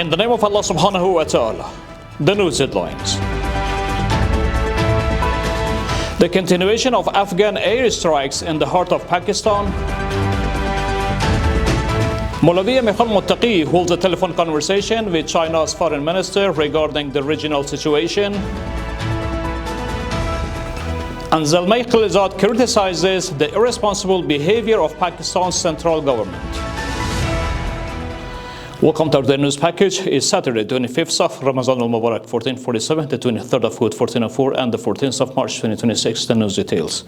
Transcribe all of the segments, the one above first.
In the name of Allah subhanahu wa ta'ala, the news headlines. The continuation of Afghan airstrikes in the heart of Pakistan. Maulvi Mikhal Muttaqi holds a telephone conversation with China's foreign minister regarding the regional situation. And Zalmay Khalilzad criticizes the irresponsible behavior of Pakistan's central government. Welcome to our news package. It's Saturday, 25th of Ramadan al-Mubarak, 1447, the 23rd of Hud, 1404, and the 14th of March, 2026. The news details.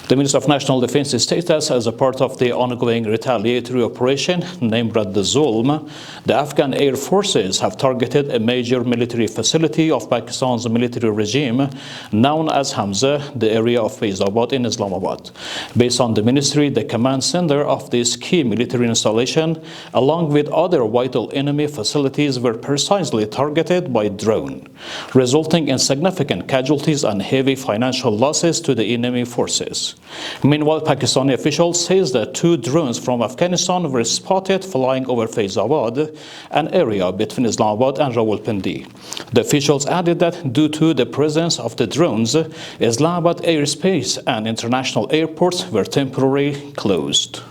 The Minister of National Defense states that as a part of the ongoing retaliatory operation named the Zulm, the Afghan Air Forces have targeted a major military facility of Pakistan's military regime known as Hamza, the area of Faizabad in Islamabad. Based on the ministry, the command center of this key military installation, along with other vital enemy facilities, were precisely targeted by drone, resulting in significant casualties and heavy financial losses to the enemy forces. Meanwhile, Pakistani officials say that 2 drones from Afghanistan were spotted flying over Faizabad, an area between Islamabad and Rawalpindi. The officials added that due to the presence of the drones, Islamabad airspace and international airports were temporarily closed.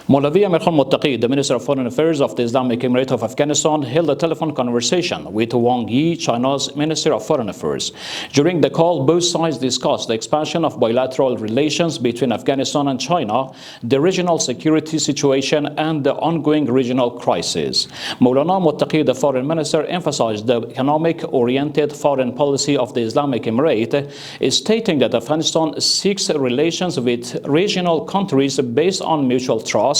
Maulvi Mikhal Muttaqi, the Minister of Foreign Affairs of the Islamic Emirate of Afghanistan, held a telephone conversation with Wang Yi, China's Minister of Foreign Affairs. During the call, both sides discussed the expansion of bilateral relations between Afghanistan and China, the regional security situation, and the ongoing regional crisis. Maulana Muttaqi, the Foreign Minister, emphasized the economic-oriented foreign policy of the Islamic Emirate, stating that Afghanistan seeks relations with regional countries based on mutual trust,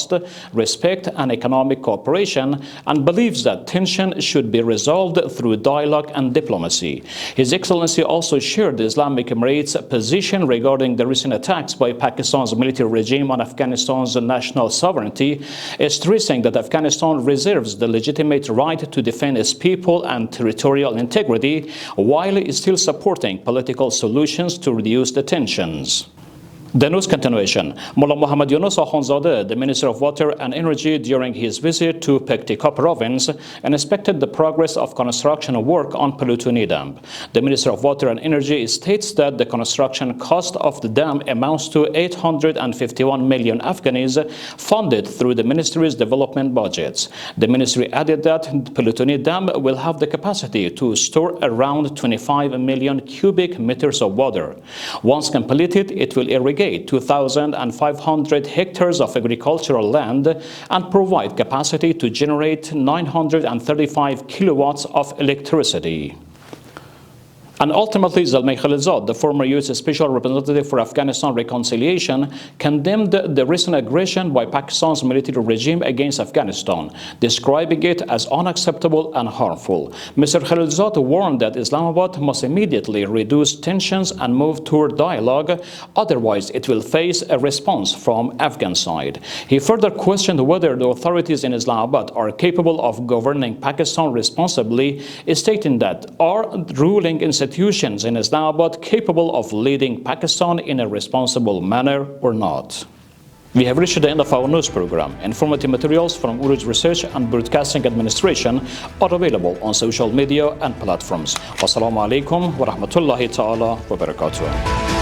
respect, and economic cooperation, and believes that tension should be resolved through dialogue and diplomacy. His Excellency also shared the Islamic Emirates' position regarding the recent attacks by Pakistan's military regime on Afghanistan's national sovereignty, stressing that Afghanistan reserves the legitimate right to defend its people and territorial integrity, while still supporting political solutions to reduce the tensions. The news continuation. Mullah Muhammad Yunus Akhundzadeh, the Minister of Water and Energy, during his visit to Paktika province, inspected the progress of construction work on Plutoni Dam. The Minister of Water and Energy states that the construction cost of the dam amounts to 851 million Afghanis, funded through the ministry's development budgets. The ministry added that Plutoni Dam will have the capacity to store around 25 million cubic meters of water. Once completed, it will irrigate 2,500 hectares of agricultural land and provide capacity to generate 935 kilowatts of electricity. And ultimately, Zalmay Khalilzad, the former U.S. Special Representative for Afghanistan Reconciliation, condemned the recent aggression by Pakistan's military regime against Afghanistan, describing it as unacceptable and harmful. Mr. Khalilzad warned that Islamabad must immediately reduce tensions and move toward dialogue, otherwise it will face a response from Afghan side. He further questioned whether the authorities in Islamabad are capable of governing Pakistan responsibly, stating that are ruling institutions in Islamabad capable of leading Pakistan in a responsible manner or not. We have reached the end of our news program. Informative materials from Urooj Research and Broadcasting Administration are available on social media and platforms. Wassalamu alaikum wa rahmatullahi ta'ala wa barakatuh.